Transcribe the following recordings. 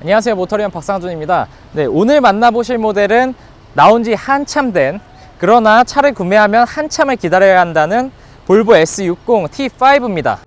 안녕하세요, 모터리언 박상준입니다. 네, 오늘 만나보실 모델은 나온 지 한참 된, 그러나 차를 구매하면 한참을 기다려야 한다는 볼보 S60 T5입니다.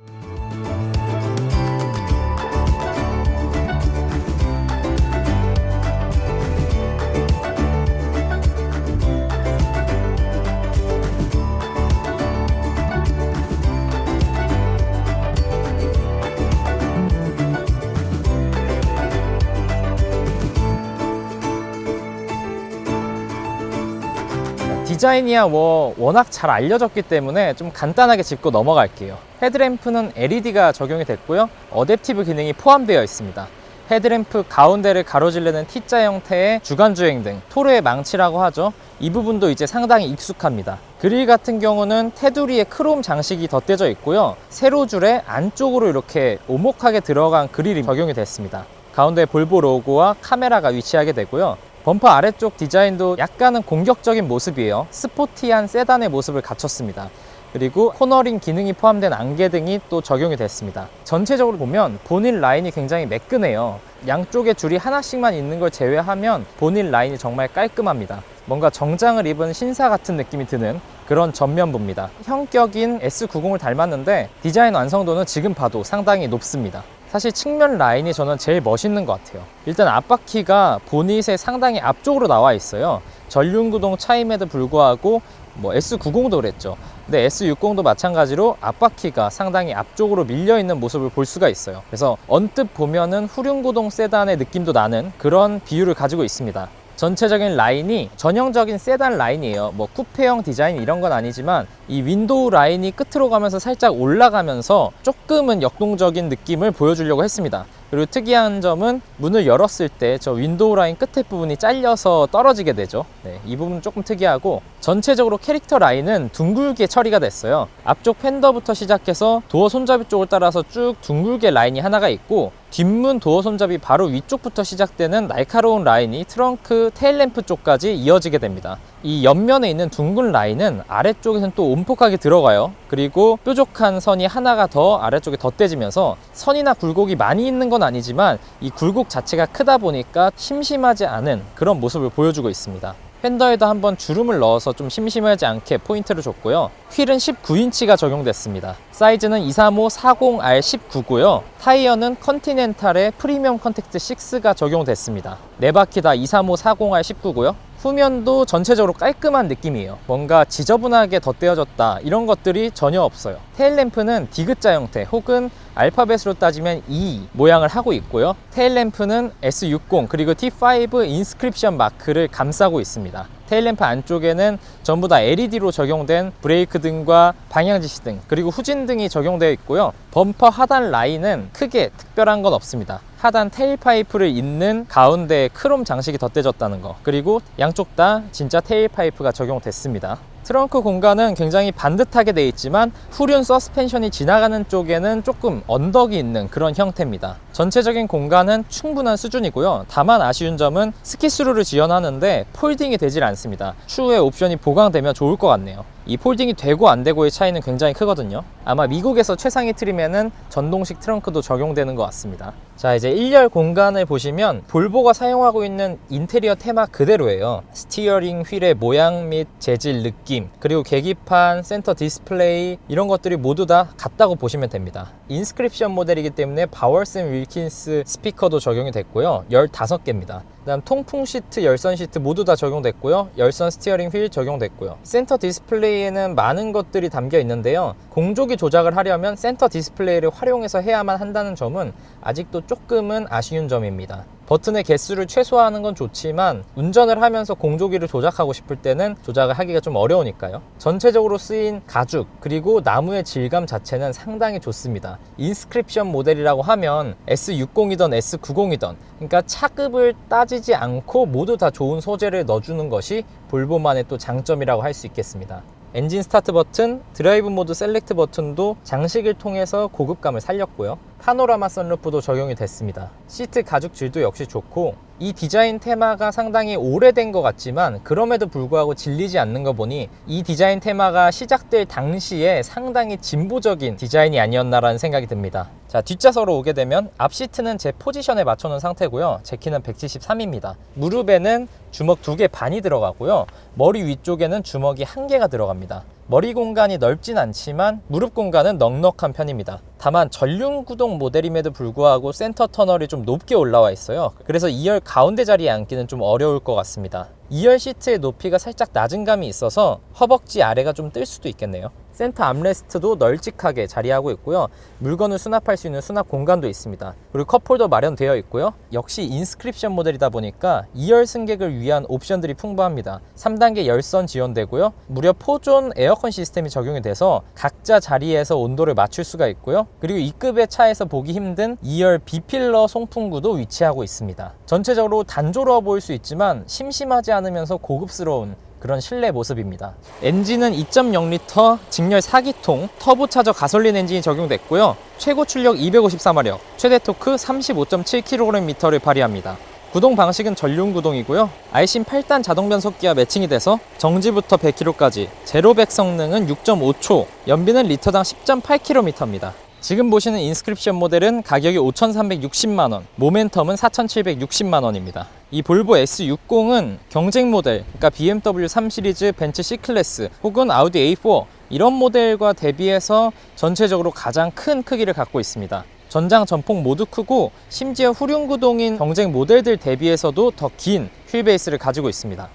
디자인이야 워낙 잘 알려졌기 때문에 좀 간단하게 짚고 넘어갈게요. 헤드램프는 LED가 적용이 됐고요. 어댑티브 기능이 포함되어 있습니다. 헤드램프 가운데를 가로질르는 T자 형태의 주간주행등, 토르의 망치라고 하죠. 이 부분도 이제 상당히 익숙합니다. 그릴 같은 경우는 테두리에 크롬 장식이 덧대져 있고요. 세로줄에 안쪽으로 이렇게 오목하게 들어간 그릴이 적용이 됐습니다. 가운데 볼보 로고와 카메라가 위치하게 되고요. 범퍼 아래쪽 디자인도 약간은 공격적인 모습이에요. 스포티한 세단의 모습을 갖췄습니다. 그리고 코너링 기능이 포함된 안개등이 또 적용이 됐습니다. 전체적으로 보면 본인 라인이 굉장히 매끈해요. 양쪽에 줄이 하나씩만 있는 걸 제외하면 본인 라인이 정말 깔끔합니다. 뭔가 정장을 입은 신사 같은 느낌이 드는 그런 전면부입니다. 형격인 S90을 닮았는데 디자인 완성도는 지금 봐도 상당히 높습니다. 사실 측면 라인이 저는 제일 멋있는 것 같아요. 일단 앞바퀴가 보닛에 상당히 앞쪽으로 나와 있어요. 전륜구동 차임에도 불구하고 S90도 그랬죠. 근데 S60도 마찬가지로 앞바퀴가 상당히 앞쪽으로 밀려있는 모습을 볼 수가 있어요. 그래서 언뜻 보면은 후륜구동 세단의 느낌도 나는 그런 비율을 가지고 있습니다. 전체적인 라인이 전형적인 세단 라인이에요. 쿠페형 디자인 이런 건 아니지만 이 윈도우 라인이 끝으로 가면서 살짝 올라가면서 조금은 역동적인 느낌을 보여주려고 했습니다. 그리고 특이한 점은 문을 열었을 때 저 윈도우 라인 끝에 부분이 잘려서 떨어지게 되죠. 네, 이 부분은 조금 특이하고 전체적으로 캐릭터 라인은 둥글게 처리가 됐어요. 앞쪽 팬더부터 시작해서 도어 손잡이 쪽을 따라서 쭉 둥글게 라인이 하나가 있고 뒷문 도어 손잡이 바로 위쪽부터 시작되는 날카로운 라인이 트렁크 테일램프 쪽까지 이어지게 됩니다. 이 옆면에 있는 둥근 라인은 아래쪽에서는 또 온폭하게 들어가요. 그리고 뾰족한 선이 하나가 더 아래쪽에 덧대지면서 선이나 굴곡이 많이 있는 건 아니지만 이 굴곡 자체가 크다 보니까 심심하지 않은 그런 모습을 보여주고 있습니다. 팬더에도 한번 주름을 넣어서 좀 심심하지 않게 포인트를 줬고요. 휠은 19인치가 적용됐습니다. 사이즈는 235-40R19고요. 타이어는 컨티넨탈의 프리미엄 컨택트 6가 적용됐습니다. 네 바퀴 다 235-40R19고요. 후면도 전체적으로 깔끔한 느낌이에요. 뭔가 지저분하게 덧대어졌다 이런 것들이 전혀 없어요. 테일램프는 디귿자 형태 혹은 알파벳으로 따지면 E 모양을 하고 있고요. 테일램프는 S60 그리고 T5 인스크립션 마크를 감싸고 있습니다. 테일램프 안쪽에는 전부 다 LED로 적용된 브레이크 등과 방향 지시 등 그리고 후진등이 적용되어 있고요. 범퍼 하단 라인은 크게 특별한 건 없습니다. 하단 테일파이프를 잇는 가운데에 크롬 장식이 덧대졌다는 거, 그리고 양쪽 다 진짜 테일파이프가 적용됐습니다. 트렁크 공간은 굉장히 반듯하게 되어 있지만 후륜 서스펜션이 지나가는 쪽에는 조금 언덕이 있는 그런 형태입니다. 전체적인 공간은 충분한 수준이고요. 다만 아쉬운 점은 스키스루를 지원하는데 폴딩이 되질 않습니다. 추후에 옵션이 보강되면 좋을 것 같네요. 이 폴딩이 되고 안 되고의 차이는 굉장히 크거든요. 아마 미국에서 최상위 트림에는 전동식 트렁크도 적용되는 것 같습니다. 자, 이제 1열 공간을 보시면 볼보가 사용하고 있는 인테리어 테마 그대로예요. 스티어링 휠의 모양 및 재질 느낌, 그리고 계기판, 센터 디스플레이 이런 것들이 모두 다 같다고 보시면 됩니다. 인스크립션 모델이기 때문에 바월슨 윌킨스 스피커도 적용이 됐고요. 15개입니다. 그다음 통풍 시트, 열선 시트 모두 다 적용됐고요. 열선 스티어링 휠 적용됐고요. 센터 디스플레이에는 많은 것들이 담겨 있는데요. 공조기 조작을 하려면 센터 디스플레이를 활용해서 해야만 한다는 점은 아직도 조금은 아쉬운 점입니다. 버튼의 개수를 최소화하는 건 좋지만 운전을 하면서 공조기를 조작하고 싶을 때는 조작을 하기가 좀 어려우니까요. 전체적으로 쓰인 가죽 그리고 나무의 질감 자체는 상당히 좋습니다. 인스크립션 모델이라고 하면 S60이던 S90이던 그러니까 차급을 따지지 않고 모두 다 좋은 소재를 넣어주는 것이 볼보만의 또 장점이라고 할 수 있겠습니다. 엔진 스타트 버튼, 드라이브 모드 셀렉트 버튼도 장식을 통해서 고급감을 살렸고요. 파노라마 선루프도 적용이 됐습니다. 시트 가죽 질도 역시 좋고, 이 디자인 테마가 상당히 오래된 것 같지만 그럼에도 불구하고 질리지 않는 거 보니 이 디자인 테마가 시작될 당시에 상당히 진보적인 디자인이 아니었나라는 생각이 듭니다. 자, 뒷좌석으로 오게 되면 앞 시트는 제 포지션에 맞춰놓은 상태고요. 제 키는 173입니다. 무릎에는 주먹 2개 반이 들어가고요. 머리 위쪽에는 주먹이 1개가 들어갑니다. 머리 공간이 넓진 않지만 무릎 공간은 넉넉한 편입니다. 다만 전륜 구동 모델임에도 불구하고 센터 터널이 좀 높게 올라와 있어요. 그래서 2열 가운데 자리에 앉기는 좀 어려울 것 같습니다. 2열 시트의 높이가 살짝 낮은 감이 있어서 허벅지 아래가 좀 뜰 수도 있겠네요. 센터 암레스트도 널찍하게 자리하고 있고요. 물건을 수납할 수 있는 수납 공간도 있습니다. 그리고 컵홀더 마련되어 있고요. 역시 인스크립션 모델이다 보니까 2열 승객을 위한 옵션들이 풍부합니다. 3단계 열선 지원되고요. 무려 4존 에어컨 시스템이 적용이 돼서 각자 자리에서 온도를 맞출 수가 있고요. 그리고 이 급의 차에서 보기 힘든 2열 B필러 송풍구도 위치하고 있습니다. 전체적으로 단조로워 보일 수 있지만 심심하지 않으면서 고급스러운 그런 실내 모습입니다. 엔진은 2.0L 직렬 4기통 터보차저 가솔린 엔진이 적용됐고요. 최고 출력 254마력, 최대 토크 35.7kgm를 발휘합니다. 구동 방식은 전륜 구동이고요. 아이신 8단 자동 변속기와 매칭이 돼서 정지부터 100km까지 제로백 성능은 6.5초, 연비는 리터당 10.8km입니다. 지금 보시는 인스크립션 모델은 가격이 5,360만원, 모멘텀은 4,760만원입니다. 이 볼보 S60은 경쟁 모델, 그러니까 BMW 3 시리즈, 벤츠 C클래스 혹은 아우디 A4 이런 모델과 대비해서 전체적으로 가장 큰 크기를 갖고 있습니다. 전장 전폭 모두 크고 심지어 후륜 구동인 경쟁 모델들 대비해서도 더 긴 휠베이스를 가지고 있습니다.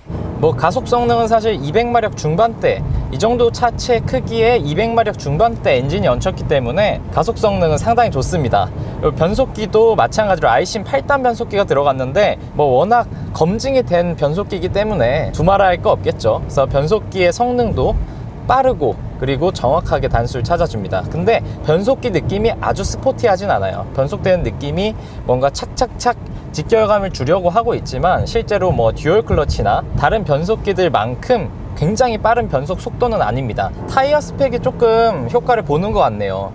가속 성능은 사실 200마력 중반대, 이 정도 차체 크기에 200마력 중반대 엔진이 얹혔기 때문에 가속 성능은 상당히 좋습니다. 변속기도 마찬가지로 아이신 8단 변속기가 들어갔는데 워낙 검증이 된 변속기이기 때문에 두말할 거 없겠죠. 그래서 변속기의 성능도 빠르고 그리고 정확하게 단수를 찾아줍니다. 근데 변속기 느낌이 아주 스포티하진 않아요. 변속되는 느낌이 뭔가 착착착 직결감을 주려고 하고 있지만 실제로 듀얼 클러치나 다른 변속기들만큼 굉장히 빠른 변속 속도는 아닙니다. 타이어 스펙이 조금 효과를 보는 것 같네요.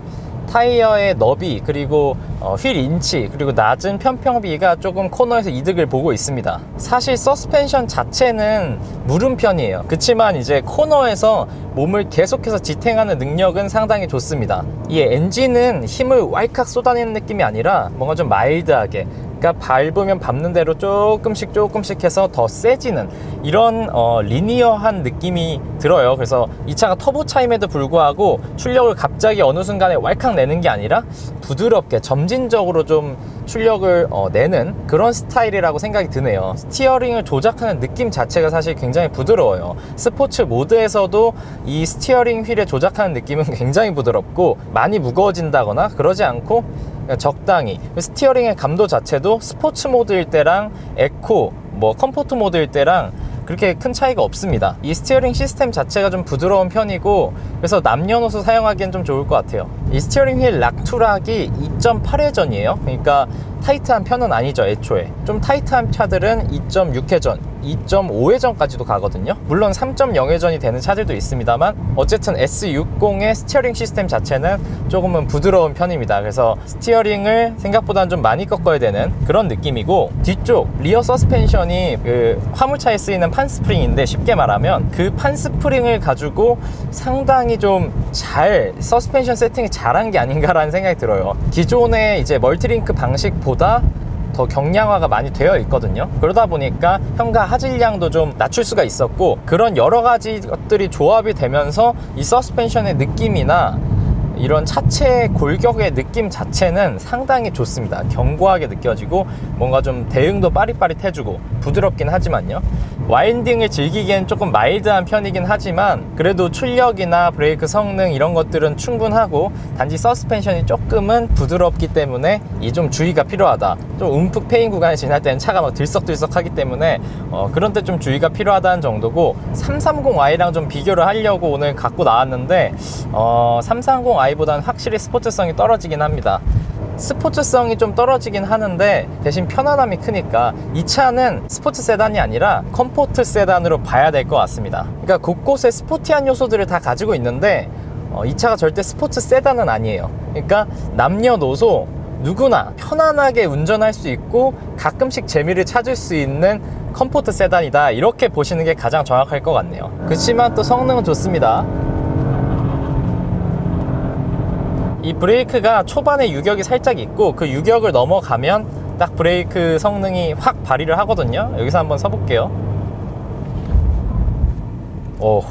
타이어의 너비, 그리고 휠 인치, 그리고 낮은 편평비가 조금 코너에서 이득을 보고 있습니다. 사실 서스펜션 자체는 무른 편이에요. 그치만 이제 코너에서 몸을 계속해서 지탱하는 능력은 상당히 좋습니다. 이 엔진은 힘을 왈칵 쏟아내는 느낌이 아니라 뭔가 좀 마일드하게, 그러니까 밟으면 밟는 대로 조금씩 해서 더 세지는 이런 리니어한 느낌이 들어요. 그래서 이 차가 터보차임에도 불구하고 출력을 갑자기 어느 순간에 왈칵 내는 게 아니라 부드럽게 점진적으로 좀 출력을 내는 그런 스타일이라고 생각이 드네요. 스티어링을 조작하는 느낌 자체가 사실 굉장히 부드러워요. 스포츠 모드에서도 이 스티어링 휠에 조작하는 느낌은 굉장히 부드럽고 많이 무거워진다거나 그러지 않고 적당히, 스티어링의 감도 자체도 스포츠 모드일 때랑 에코, 컴포트 모드일 때랑 그렇게 큰 차이가 없습니다. 이 스티어링 시스템 자체가 좀 부드러운 편이고 그래서 남녀노소 사용하기엔 좀 좋을 것 같아요. 이 스티어링 휠 락투락이 2.8회전이에요. 그러니까 타이트한 편은 아니죠. 애초에 좀 타이트한 차들은 2.6회전, 2.5회전까지도 가거든요. 물론 3.0회전이 되는 차들도 있습니다만 어쨌든 S60의 스티어링 시스템 자체는 조금은 부드러운 편입니다. 그래서 스티어링을 생각보다는 좀 많이 꺾어야 되는 그런 느낌이고, 뒤쪽 리어 서스펜션이 그 화물차에 쓰이는 판스프링인데 쉽게 말하면 그 판스프링을 가지고 상당히 좀 잘 서스펜션 세팅이 잘한 게 아닌가라는 생각이 들어요. 기존의 이제 멀티링크 방식보다 더 경량화가 많이 되어 있거든요. 그러다 보니까 현가 하질량도 좀 낮출 수가 있었고, 그런 여러 가지 것들이 조합이 되면서 이 서스펜션의 느낌이나 이런 차체 골격의 느낌 자체는 상당히 좋습니다. 견고하게 느껴지고 뭔가 좀 대응도 빠릿빠릿해주고 부드럽긴 하지만요, 와인딩을 즐기기엔 조금 마일드한 편이긴 하지만 그래도 출력이나 브레이크 성능 이런 것들은 충분하고, 단지 서스펜션이 조금은 부드럽기 때문에 이 좀 주의가 필요하다. 좀 움푹 패인 구간을 지날 때는 차가 막 들썩들썩하기 때문에 그런 때 좀 주의가 필요하다는 정도고, 330i랑 좀 비교를 하려고 오늘 갖고 나왔는데 330i보다는 확실히 스포츠성이 떨어지긴 합니다. 스포츠성이 좀 떨어지긴 하는데 대신 편안함이 크니까 이 차는 스포츠 세단이 아니라 컴포트 세단으로 봐야 될 것 같습니다. 그러니까 곳곳에 스포티한 요소들을 다 가지고 있는데 이 차가 절대 스포츠 세단은 아니에요. 그러니까 남녀노소 누구나 편안하게 운전할 수 있고 가끔씩 재미를 찾을 수 있는 컴포트 세단이다, 이렇게 보시는 게 가장 정확할 것 같네요. 그렇지만 또 성능은 좋습니다. 이 브레이크가 초반에 유격이 살짝 있고 그 유격을 넘어가면 딱 브레이크 성능이 확 발휘를 하거든요. 여기서 한번 서볼게요. 오,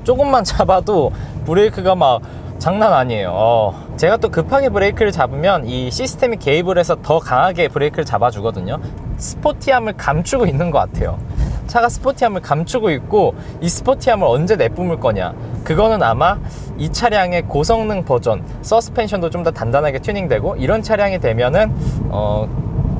조금만 잡아도 브레이크가 막 장난 아니에요. 제가 또 급하게 브레이크를 잡으면 이 시스템이 개입을 해서 더 강하게 브레이크를 잡아주거든요. 스포티함을 감추고 있는 것 같아요. 차가 스포티함을 감추고 있고, 이 스포티함을 언제 내뿜을 거냐, 그거는 아마 이 차량의 고성능 버전, 서스펜션도 좀 더 단단하게 튜닝되고 이런 차량이 되면은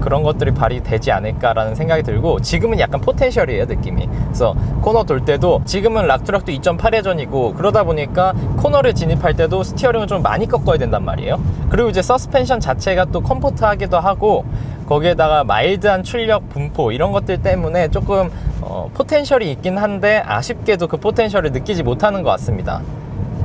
그런 것들이 발휘되지 않을까라는 생각이 들고, 지금은 약간 포텐셜이에요, 느낌이. 그래서 코너 돌 때도 지금은 락트락도 2.8회전이고 그러다 보니까 코너를 진입할 때도 스티어링을 좀 많이 꺾어야 된단 말이에요. 그리고 이제 서스펜션 자체가 또 컴포트하기도 하고, 거기에다가 마일드한 출력 분포 이런 것들 때문에 조금 포텐셜이 있긴 한데 아쉽게도 그 포텐셜을 느끼지 못하는 것 같습니다.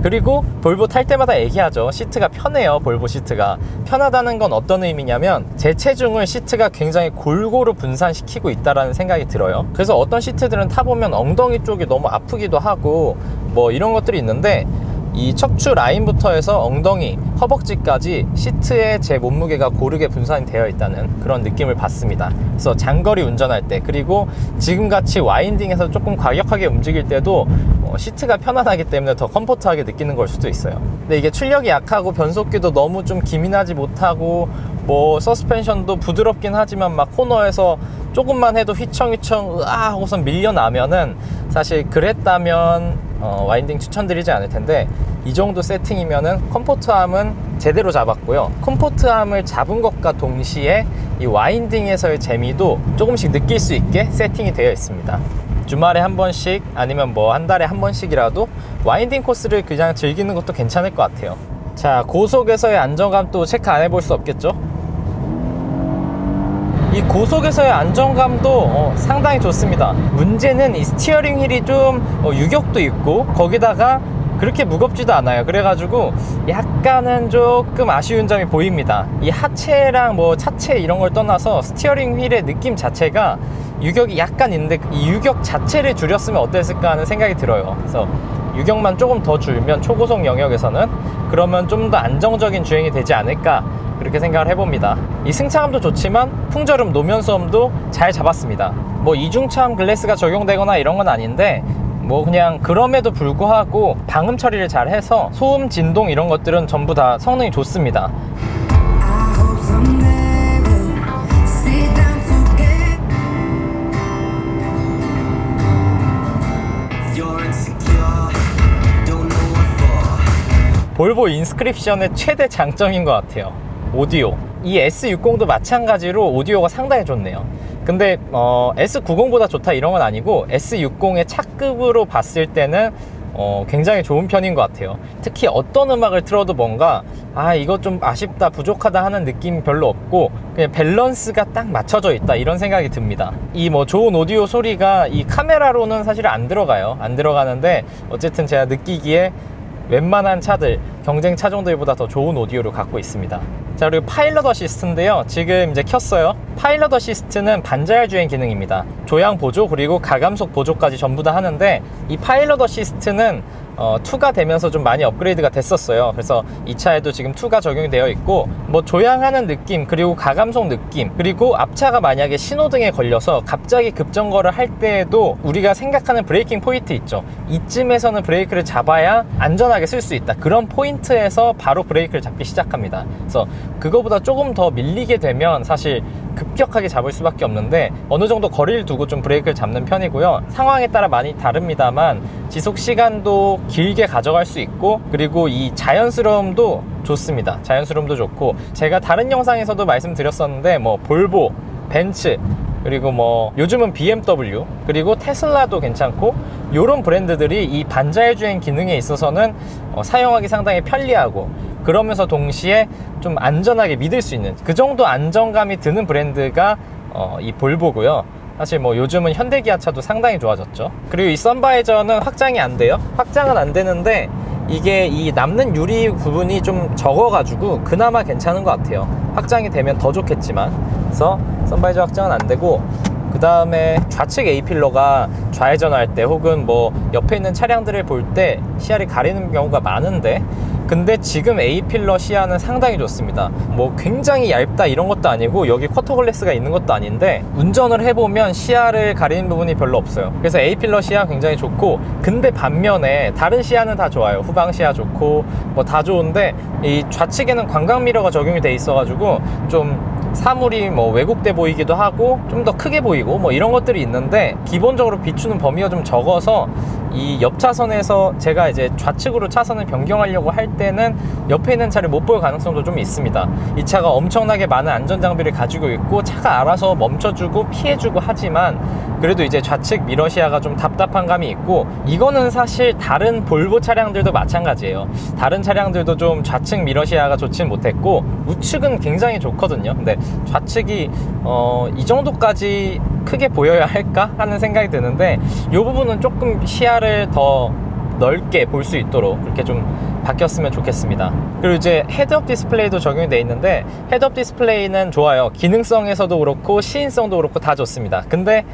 그리고 볼보 탈 때마다 얘기하죠. 시트가 편해요. 볼보 시트가 편하다는 건 어떤 의미냐면, 제 체중을 시트가 굉장히 골고루 분산시키고 있다는 생각이 들어요. 그래서 어떤 시트들은 타보면 엉덩이 쪽이 너무 아프기도 하고 뭐 이런 것들이 있는데, 이 척추 라인부터 해서 엉덩이, 허벅지까지 시트에 제 몸무게가 고르게 분산이 되어 있다는 그런 느낌을 받습니다. 그래서 장거리 운전할 때, 그리고 지금같이 와인딩에서 조금 과격하게 움직일 때도 시트가 편안하기 때문에 더 컴포트하게 느끼는 걸 수도 있어요. 근데 이게 출력이 약하고 변속기도 너무 좀 기민하지 못하고, 뭐 서스펜션도 부드럽긴 하지만 막 코너에서 조금만 해도 휘청휘청 으아 하고선 밀려나면은, 사실 그랬다면 와인딩 추천드리지 않을 텐데, 이 정도 세팅이면은 컴포트함은 제대로 잡았고요. 컴포트함을 잡은 것과 동시에 이 와인딩에서의 재미도 조금씩 느낄 수 있게 세팅이 되어 있습니다. 주말에 한 번씩, 아니면 뭐 한 달에 한 번씩이라도 와인딩 코스를 그냥 즐기는 것도 괜찮을 것 같아요. 자, 고속에서의 안정감도 체크 안 해볼 수 없겠죠? 이 고속에서의 안정감도 상당히 좋습니다. 문제는 이 스티어링 휠이 좀 유격도 있고 거기다가 그렇게 무겁지도 않아요. 그래가지고 약간은 조금 아쉬운 점이 보입니다. 이 하체랑 뭐 차체 이런 걸 떠나서 스티어링 휠의 느낌 자체가 유격이 약간 있는데, 이 유격 자체를 줄였으면 어땠을까 하는 생각이 들어요. 그래서 유격만 조금 더 줄면, 초고속 영역에서는 그러면 좀 더 안정적인 주행이 되지 않을까, 그렇게 생각을 해봅니다. 이 승차감도 좋지만 풍절음, 노면소음도 잘 잡았습니다. 뭐 이중차음 글래스가 적용되거나 이런 건 아닌데, 뭐 그냥 그럼에도 불구하고 방음 처리를 잘 해서 소음, 진동 이런 것들은 전부 다 성능이 좋습니다. 볼보 인스크립션의 최대 장점인 것 같아요. 오디오. 이 S60도 마찬가지로 오디오가 상당히 좋네요. 근데 S90보다 좋다 이런 건 아니고, S60의 차급으로 봤을 때는 굉장히 좋은 편인 것 같아요. 특히 어떤 음악을 틀어도 뭔가 이거 좀 아쉽다, 부족하다 하는 느낌이 별로 없고, 그냥 밸런스가 딱 맞춰져 있다, 이런 생각이 듭니다. 이 뭐 좋은 오디오 소리가 이 카메라로는 사실 안 들어가요. 안 들어가는데 어쨌든 제가 느끼기에 웬만한 차들, 경쟁 차종들보다 더 좋은 오디오를 갖고 있습니다. 자, 그리고 파일럿 어시스트인데요. 지금 이제 켰어요. 파일럿 어시스트는 반자율 주행 기능입니다. 조향 보조 그리고 가감속 보조까지 전부 다 하는데, 이 파일럿 어시스트는 2가 되면서 좀 많이 업그레이드가 됐었어요. 그래서 이 차에도 지금 2가 적용이 되어 있고, 뭐 조향하는 느낌, 그리고 가감속 느낌, 그리고 앞차가 만약에 신호등에 걸려서 갑자기 급정거를 할 때에도 우리가 생각하는 브레이킹 포인트 있죠. 이쯤에서는 브레이크를 잡아야 안전하게 쓸 수 있다, 그런 포인트에서 바로 브레이크를 잡기 시작합니다. 그래서 그거보다 조금 더 밀리게 되면 사실 급격하게 잡을 수밖에 없는데, 어느 정도 거리를 두고 좀 브레이크를 잡는 편이고요. 상황에 따라 많이 다릅니다만 지속 시간도 길게 가져갈 수 있고, 그리고 이 자연스러움도 좋습니다. 자연스러움도 좋고, 제가 다른 영상에서도 말씀드렸었는데, 뭐 볼보, 벤츠, 그리고 뭐 요즘은 BMW, 그리고 테슬라도 괜찮고, 요런 브랜드들이 이 반자율 주행 기능에 있어서는 사용하기 상당히 편리하고, 그러면서 동시에 좀 안전하게 믿을 수 있는 그 정도 안정감이 드는 브랜드가 이 볼보고요. 사실 뭐 요즘은 현대 기아차도 상당히 좋아졌죠. 그리고 이 선바이저는 확장이 안 돼요. 확장은 안 되는데 이게 이 남는 유리 부분이 좀 적어가지고 그나마 괜찮은 것 같아요. 확장이 되면 더 좋겠지만. 그래서 선바이저 확장은 안 되고, 그 다음에 좌측 A필러가 좌회전할 때 혹은 뭐 옆에 있는 차량들을 볼 때 시야를 가리는 경우가 많은데, 근데 지금 A필러 시야는 상당히 좋습니다. 뭐 굉장히 얇다 이런 것도 아니고 여기 쿼터 글래스가 있는 것도 아닌데 운전을 해보면 시야를 가리는 부분이 별로 없어요. 그래서 A필러 시야 굉장히 좋고, 근데 반면에 다른 시야는 다 좋아요. 후방 시야 좋고 뭐 다 좋은데 이 좌측에는 광각 미러가 적용이 돼 있어가지고 좀 사물이 뭐 왜곡돼 보이기도 하고 좀 더 크게 보이고 뭐 이런 것들이 있는데, 기본적으로 비추는 범위가 좀 적어서 이 옆 차선에서 제가 이제 좌측으로 차선을 변경하려고 할 때는 옆에 있는 차를 못 볼 가능성도 좀 있습니다. 이 차가 엄청나게 많은 안전장비를 가지고 있고 차가 알아서 멈춰주고 피해주고 하지만 그래도 이제 좌측 미러 시야가 좀 답답한 감이 있고, 이거는 사실 다른 볼보 차량들도 마찬가지예요. 다른 차량들도 좀 좌측 미러 시야가 좋진 못했고 우측은 굉장히 좋거든요. 근데 좌측이 이 정도까지 크게 보여야 할까 하는 생각이 드는데, 이 부분은 조금 시야를 더 넓게 볼 수 있도록 그렇게 좀 바뀌었으면 좋겠습니다. 그리고 이제 헤드업 디스플레이도 적용이 되어 있는데, 헤드업 디스플레이는 좋아요. 기능성에서도 그렇고 시인성도 그렇고 다 좋습니다. 근데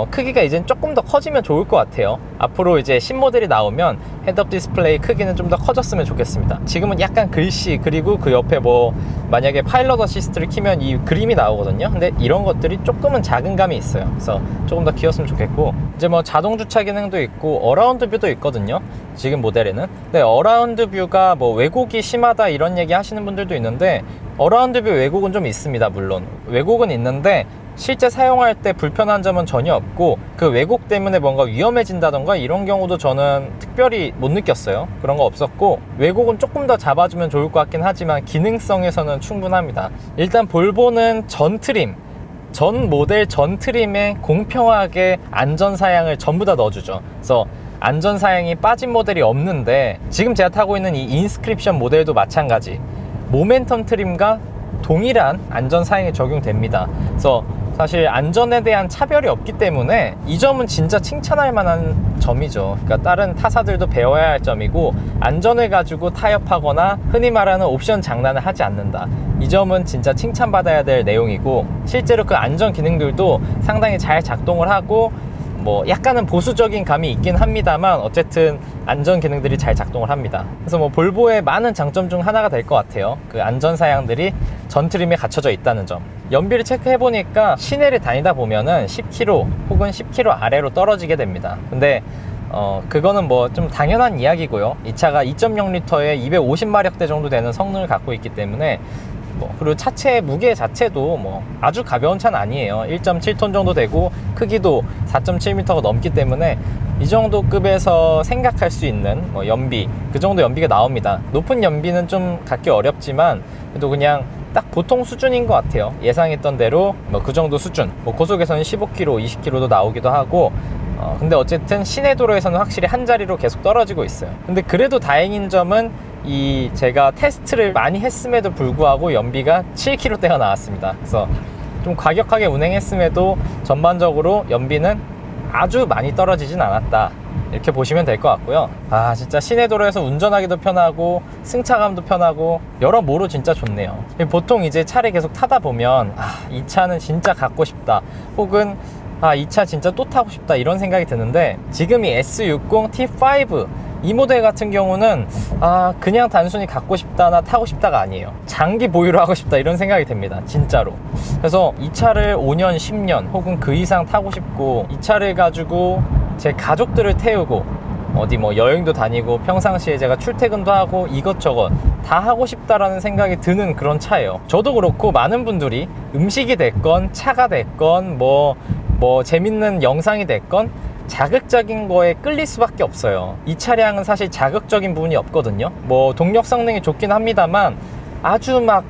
크기가 이젠 조금 더 커지면 좋을 것 같아요. 앞으로 이제 신모델이 나오면 헤드업 디스플레이 크기는 좀 더 커졌으면 좋겠습니다. 지금은 약간 글씨, 그리고 그 옆에 뭐 만약에 파일럿 어시스트를 키면 이 그림이 나오거든요. 근데 이런 것들이 조금은 작은 감이 있어요. 그래서 조금 더 키웠으면 좋겠고, 이제 뭐 자동 주차 기능도 있고 어라운드 뷰도 있거든요, 지금 모델에는. 근데 어라운드 뷰가 뭐 왜곡이 심하다 이런 얘기 하시는 분들도 있는데, 어라운드 뷰 왜곡은 좀 있습니다. 물론 왜곡은 있는데 실제 사용할 때 불편한 점은 전혀 없고, 그 왜곡 때문에 뭔가 위험해진다던가 이런 경우도 저는 특별히 못 느꼈어요. 그런 거 없었고, 왜곡은 조금 더 잡아주면 좋을 것 같긴 하지만 기능성에서는 충분합니다. 일단 볼보는 전 트림, 전 모델 전 트림에 공평하게 안전사양을 전부 다 넣어주죠. 그래서 안전사양이 빠진 모델이 없는데, 지금 제가 타고 있는 이 인스크립션 모델도 마찬가지 모멘텀 트림과 동일한 안전사양이 적용됩니다. 그래서 사실 안전에 대한 차별이 없기 때문에 이 점은 진짜 칭찬할 만한 점이죠. 그러니까 다른 타사들도 배워야 할 점이고, 안전을 가지고 타협하거나 흔히 말하는 옵션 장난을 하지 않는다. 이 점은 진짜 칭찬받아야 될 내용이고, 실제로 그 안전 기능들도 상당히 잘 작동을 하고 뭐 약간은 보수적인 감이 있긴 합니다만 어쨌든 안전 기능들이 잘 작동을 합니다. 그래서 뭐 볼보의 많은 장점 중 하나가 될 것 같아요. 그 안전 사양들이 전 트림에 갖춰져 있다는 점. 연비를 체크해 보니까 시내를 다니다 보면은 10km 혹은 10km 아래로 떨어지게 됩니다. 근데 그거는 뭐 좀 당연한 이야기고요. 이 차가 2.0L에 250마력대 정도 되는 성능을 갖고 있기 때문에 그리고 차체 무게 자체도 뭐 아주 가벼운 차는 아니에요. 1.7톤 정도 되고 크기도 4.7m가 넘기 때문에 이 정도 급에서 생각할 수 있는 뭐 연비, 그 정도 연비가 나옵니다. 높은 연비는 좀 갖기 어렵지만 그래도 그냥 딱 보통 수준인 것 같아요. 예상했던 대로 뭐 그 정도 수준. 뭐 고속에서는 15km, 20km도 나오기도 하고, 근데 어쨌든 시내 도로에서는 확실히 한 자리로 계속 떨어지고 있어요. 근데 그래도 다행인 점은 이 제가 테스트를 많이 했음에도 불구하고 연비가 7km대가 나왔습니다. 그래서 좀 과격하게 운행했음에도 전반적으로 연비는 아주 많이 떨어지진 않았다, 이렇게 보시면 될 것 같고요. 진짜 시내도로에서 운전하기도 편하고 승차감도 편하고 여러모로 진짜 좋네요. 보통 이제 차를 계속 타다 보면 이 차는 진짜 갖고 싶다, 혹은 이 차 진짜 또 타고 싶다, 이런 생각이 드는데, 지금 이 S60 T5 이 모델 같은 경우는 그냥 단순히 갖고 싶다나 타고 싶다가 아니에요. 장기 보유를 하고 싶다, 이런 생각이 듭니다, 진짜로. 그래서 이 차를 5년, 10년 혹은 그 이상 타고 싶고, 이 차를 가지고 제 가족들을 태우고 어디 뭐 여행도 다니고 평상시에 제가 출퇴근도 하고 이것저것 다 하고 싶다라는 생각이 드는 그런 차예요. 저도 그렇고 많은 분들이 음식이 됐건 차가 됐건 뭐 재밌는 영상이 됐건 자극적인 거에 끌릴 수밖에 없어요. 이 차량은 사실 자극적인 부분이 없거든요. 뭐 동력 성능이 좋긴 합니다만 아주 막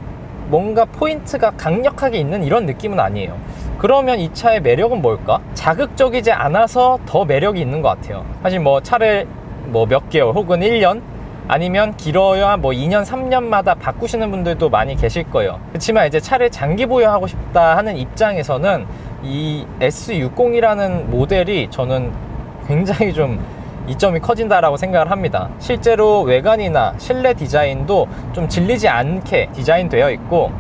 뭔가 포인트가 강력하게 있는 이런 느낌은 아니에요. 그러면 이 차의 매력은 뭘까? 자극적이지 않아서 더 매력이 있는 것 같아요. 사실 뭐 차를 뭐 몇 개월 혹은 1년 아니면 길어야 뭐 2년, 3년마다 바꾸시는 분들도 많이 계실 거예요. 그렇지만 이제 차를 장기 보유하고 싶다 하는 입장에서는 이 S60이라는 모델이 저는 굉장히 좀 이점이 커진다라고 생각을 합니다. 실제로 외관이나 실내 디자인도 좀 질리지 않게 디자인되어 있고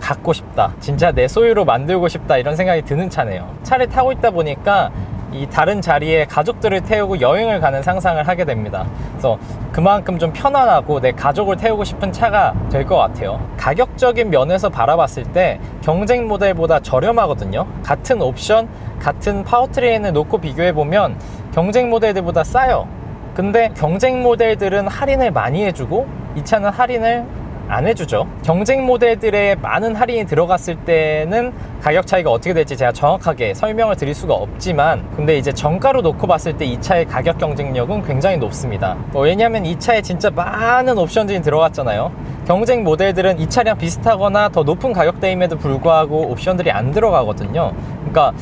갖고 싶다, 진짜 내 소유로 만들고 싶다, 이런 생각이 드는 차네요. 차를 타고 있다 보니까 이 다른 자리에 가족들을 태우고 여행을 가는 상상을 하게 됩니다. 그래서 그만큼 좀 편안하고 내 가족을 태우고 싶은 차가 될 것 같아요. 가격적인 면에서 바라봤을 때 경쟁 모델보다 저렴하거든요. 같은 옵션, 같은 파워트레인을 놓고 비교해보면 경쟁 모델들보다 싸요. 근데 경쟁 모델들은 할인을 많이 해주고 이 차는 할인을 안 해주죠. 경쟁 모델들의 많은 할인이 들어갔을 때는 가격 차이가 어떻게 될지 제가 정확하게 설명을 드릴 수가 없지만, 근데 이제 정가로 놓고 봤을 때 이 차의 가격 경쟁력은 굉장히 높습니다. 왜냐하면 이 차에 진짜 많은 옵션들이 들어갔잖아요. 경쟁 모델들은 이 차량 비슷하거나 더 높은 가격대임에도 불구하고 옵션들이 안 들어가거든요. 그러니까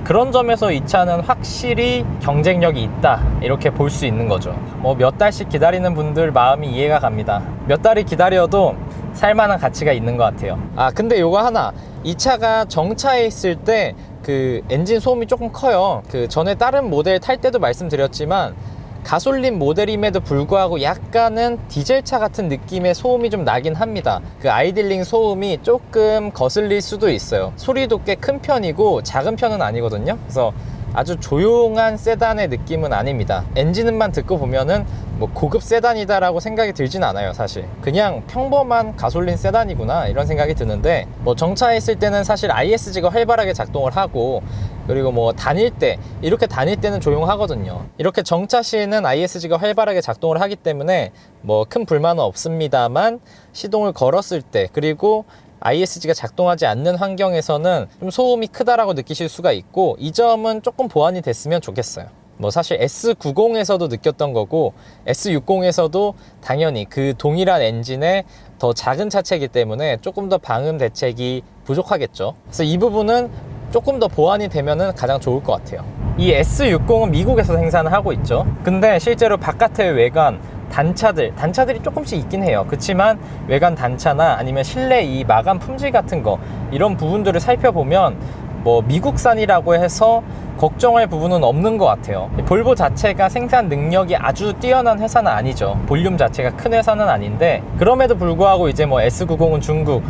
그런 점에서 이 차는 확실히 경쟁력이 있다, 이렇게 볼 수 있는 거죠. 뭐 몇 달씩 기다리는 분들 마음이 이해가 갑니다. 몇 달이 기다려도 살만한 가치가 있는 것 같아요. 근데 요거 하나, 이 차가 정차에 있을 때 그 엔진 소음이 조금 커요. 그 전에 다른 모델 탈 때도 말씀드렸지만 가솔린 모델임에도 불구하고 약간은 디젤차 같은 느낌의 소음이 좀 나긴 합니다. 그 아이들링 소음이 조금 거슬릴 수도 있어요. 소리도 꽤 큰 편이고 작은 편은 아니거든요. 그래서 아주 조용한 세단의 느낌은 아닙니다. 엔진음만 듣고 보면은 뭐 고급 세단이다 라고 생각이 들진 않아요. 사실 그냥 평범한 가솔린 세단이구나, 이런 생각이 드는데, 뭐 정차에 있을 때는 사실 ISG가 활발하게 작동을 하고, 그리고 뭐 다닐 때, 이렇게 다닐 때는 조용하거든요. 이렇게 정차 시에는 ISG가 활발하게 작동을 하기 때문에 뭐 큰 불만은 없습니다만, 시동을 걸었을 때, 그리고 ISG가 작동하지 않는 환경에서는 좀 소음이 크다라고 느끼실 수가 있고, 이 점은 조금 보완이 됐으면 좋겠어요. 뭐 사실 S90에서도 느꼈던 거고 S60에서도 당연히 그 동일한 엔진의 더 작은 차체이기 때문에 조금 더 방음 대책이 부족하겠죠. 그래서 이 부분은 조금 더 보완이 되면은 가장 좋을 것 같아요. 이 S60은 미국에서 생산을 하고 있죠. 근데 실제로 바깥의 외관, 단차들이 조금씩 있긴 해요. 그렇지만 외관 단차나 아니면 실내 이 마감 품질 같은 거, 이런 부분들을 살펴보면 뭐 미국산이라고 해서 걱정할 부분은 없는 것 같아요. 볼보 자체가 생산 능력이 아주 뛰어난 회사는 아니죠. 볼륨 자체가 큰 회사는 아닌데, 그럼에도 불구하고 이제 뭐 S90은 중국,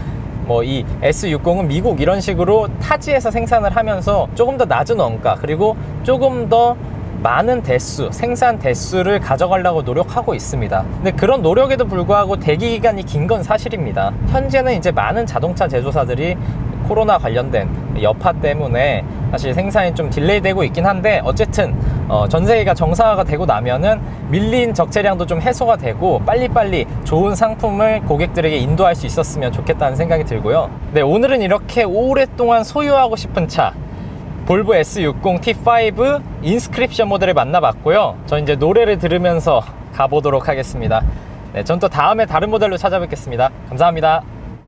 뭐 이 S60은 미국, 이런 식으로 타지에서 생산을 하면서 조금 더 낮은 원가, 그리고 조금 더 많은 대수, 생산 대수를 가져가려고 노력하고 있습니다. 근데 그런 노력에도 불구하고 대기 기간이 긴 건 사실입니다. 현재는 이제 많은 자동차 제조사들이 코로나 관련된 여파 때문에 사실 생산이 좀 딜레이 되고 있긴 한데, 어쨌든 전 세계가 정상화가 되고 나면은 밀린 적재량도 좀 해소가 되고 빨리빨리 좋은 상품을 고객들에게 인도할 수 있었으면 좋겠다는 생각이 들고요. 네, 오늘은 이렇게 오랫동안 소유하고 싶은 차, 볼보 S60 T5 인스크립션 모델을 만나봤고요. 저 이제 노래를 들으면서 가보도록 하겠습니다. 네, 전 또 다음에 다른 모델로 찾아뵙겠습니다. 감사합니다.